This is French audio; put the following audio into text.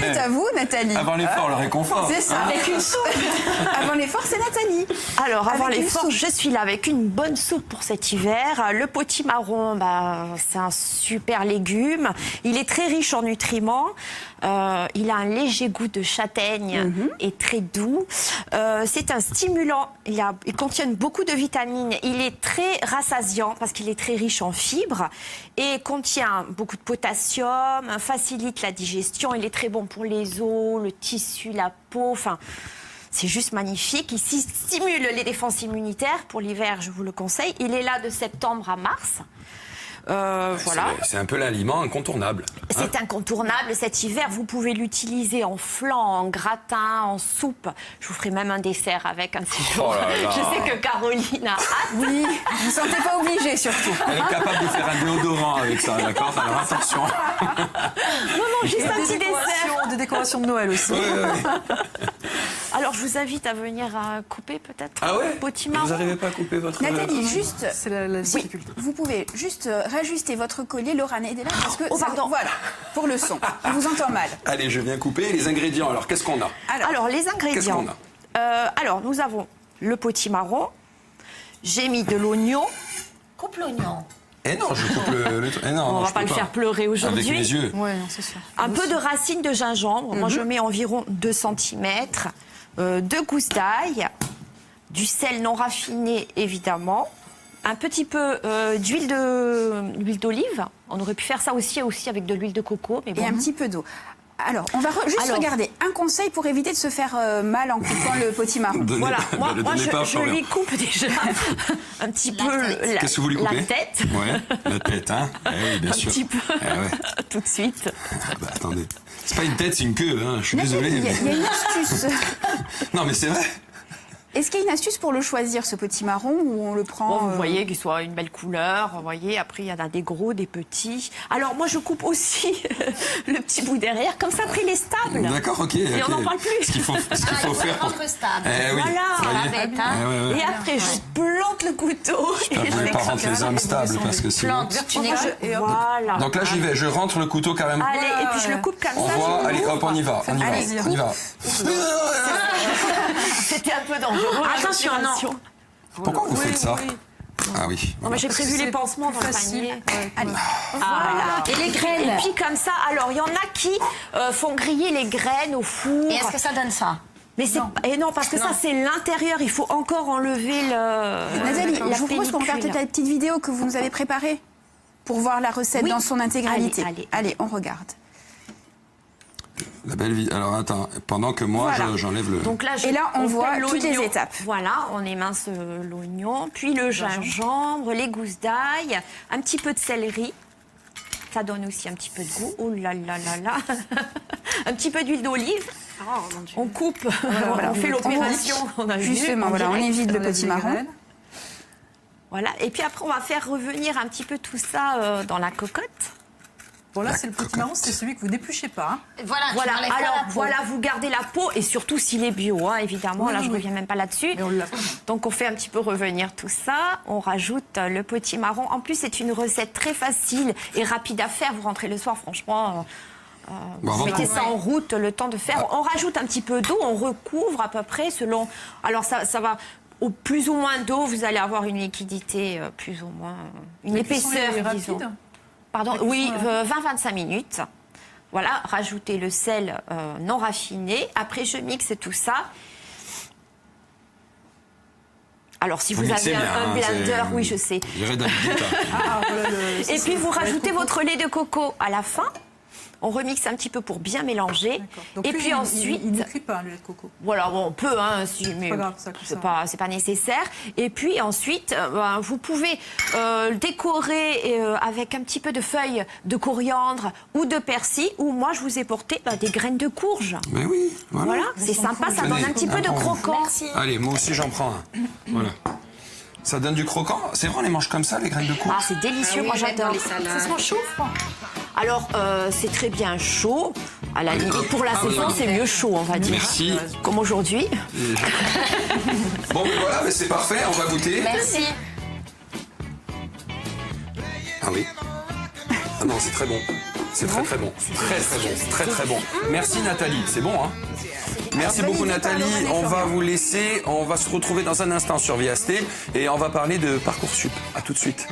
C'est à vous, Nathalie. Avant l'effort, le réconfort. C'est ça, avec une soupe. Avant l'effort, c'est Nathalie. Alors, avant Avec une l'effort, soupe. je suis là avec une bonne soupe pour cet hiver. Le potimarron, c'est un super légume. Il est très riche en nutriments. Il a un léger goût de châtaigne et très doux. C'est un stimulant. Il contient beaucoup de vitamines. Il est très rassasiant parce qu'il est très riche en fibres et contient beaucoup de potassium, facilite la digestion. Il est très bon pour les os, le tissu, la peau. Enfin, c'est juste magnifique. Il stimule les défenses immunitaires. Pour l'hiver, je vous le conseille. Il est là de septembre à mars. Voilà. C'est un peu l'aliment incontournable. C'est incontournable cet hiver. Vous pouvez l'utiliser en flan, en gratin, en soupe. Je vous ferai même un dessert avec un petit jour. Oh là là. Je sais que Caroline a hâte. Oui, vous ne sentez pas obligé surtout. Elle est capable de faire un déodorant avec ça, d'accord? Alors attention. Non, juste un petit dessert. Des décorations de Noël aussi. Alors, je vous invite à venir couper peut-être Ah ouais? potimarron. Vous n'arrivez pas à couper votre... Nathalie, juste, C'est la difficulté. vous pouvez juste rajuster votre collier. Laura, aidez-la parce que pardon. voilà, pour le son. On vous entend mal. Allez, je viens couper. Les ingrédients, alors, qu'est-ce qu'on a? Alors, les Qu'est-ce ingrédients. qu'on a? Alors, nous avons le potimarron. J'ai mis de l'oignon. Coupe l'oignon. Eh non, je coupe le... Eh non, On non, va je pas peux le faire pleurer aujourd'hui. Avec mes yeux. Ouais, non, c'est sûr. Un peu de racines de gingembre. Moi, je mets environ 2 cm. 2 gousses d'ail. Du sel non raffiné, évidemment. Un petit peu d'huile d'olive. On aurait pu faire ça aussi avec de l'huile de coco. Mais bon. Et un petit peu d'eau. Alors, on va juste regarder un conseil pour éviter de se faire mal en coupant le potimarron. Voilà, moi Donnez pas, je lui coupe déjà un petit peu Qu'est-ce que vous lui coupez? la tête. Ouais, la tête, hein? Eh oui, bien Un sûr. petit peu, Eh ouais. tout de suite. Bah, attendez. C'est pas une tête, c'est une queue, hein. Je suis Nathalie, désolé. il y a une astuce. Non, mais c'est vrai. Est-ce qu'il y a une astuce pour le choisir, ce potimarron, ou on le prend Bon, vous voyez qu'il soit une belle couleur. Vous voyez, après, il y en a des gros, des petits. Alors, moi, je coupe aussi le petit bout derrière. Comme ça, après, il est stable. D'accord, ok. Et on n'en parle plus. Ce qu'il faut faire pour... Rendre stable. Eh oui. Voilà. vous voyez. La bête, hein. Eh ouais, ouais. Et après, je plante le couteau. Vous ne voulez pas rendre les hommes stables parce que sinon... Plante, tu n'es Voilà. Donc là, j'y vais. Je rentre le couteau carrément. Allez, et puis je le coupe comme On ça. voit. je Allez, l'ouvre. hop, on y va. On y va. Allez, On y va. C'était un peu dangereux. Attention, non. Pourquoi vous faites ça? Ah oui. Non, mais j'ai prévu les pansements dans le Facile. panier. Allez. Voilà. Et les graines. Et puis comme ça, alors il y en a qui font griller les graines au four. Et est-ce que ça donne ça? Mais c'est et non parce que ça c'est l'intérieur. Il faut encore enlever le. Nathalie, la je vous propose qu'on regarde pellicule. peut-être la petite vidéo que vous nous avez préparée pour voir la recette Oui. dans son intégralité. Allez. On regarde. La belle vie. Alors attends, pendant que moi Voilà. j'enlève le... Donc là, Et là, on voit fait toutes les l'oignon. étapes. Voilà, on émince l'oignon, puis le gingembre, les gousses d'ail, un petit peu de céleri. Ça donne aussi un petit peu de goût. Oh là là là là. Un petit peu d'huile d'olive. On coupe, voilà, on fait l'opération. On a vu, Justement, en voilà, on direct. évite le On a dit les potimarron. graines. Voilà. Et puis après, on va faire revenir un petit peu tout ça dans la cocotte. Bon, là, c'est le potimarron, c'est celui que vous n'épluchez pas. Hein. Voilà, tu Voilà, n'enlèves pas alors la peau. voilà, vous gardez la peau et surtout s'il est bio, hein, évidemment. Oui, là, oui, je oui. reviens même pas là-dessus. Mais on l'a. Donc, on fait un petit peu revenir tout ça. On rajoute le potimarron. En plus, c'est une recette très facile et rapide à faire. Vous rentrez le soir, franchement. Bon, Vous avant mettez de- ça en route, le temps de faire. On rajoute un petit peu d'eau, on recouvre à peu près selon. Alors, ça va. Au plus ou moins d'eau, vous allez avoir une liquidité plus ou moins. Une La cuisson épaisseur, est rapide. disons. Pardon, La cuisson oui, est 20-25 minutes. Voilà, rajoutez le sel non raffiné. Après, je mixe tout ça. Alors, si vous mixez avez bien, un hein, blender, c'est- oui, je sais. Je dirais d'habitude. Ah, voilà Et puis, vous rajoutez votre lait de coco à la fin. On remixe un petit peu pour bien mélanger. Donc, Et lui, puis ensuite, il ne cuit pas, le lait de coco. voilà, bon, on peut, hein, mais pas grave, ça coupe c'est ça. pas nécessaire. Et puis ensuite, vous pouvez décorer avec un petit peu de feuilles de coriandre ou de persil. Ou moi, je vous ai porté des graines de courge. Mais oui, voilà. Voilà, c'est sympa, ça donne un petit peu de croquant. Merci. Allez, moi aussi j'en prends un. Voilà. Ça donne du croquant. C'est vrai, on les mange comme ça, les graines de courge? Ah, c'est délicieux, moi j'adore. Ça se mange chaud ou froid? Alors, c'est très bien chaud. À la limite, pour la Ah oui, saison, oui. c'est mieux chaud, on va dire. Merci. Comme aujourd'hui. Bon, ben voilà, mais c'est parfait, on va goûter. Merci. Ah oui. Ah non, c'est très bon. C'est très très bon. Très très bon. Très très bon. Merci Nathalie, c'est bon hein. Merci beaucoup Nathalie, on va vous laisser, on va se retrouver dans un instant sur Viasté et on va parler de Parcoursup. À tout de suite.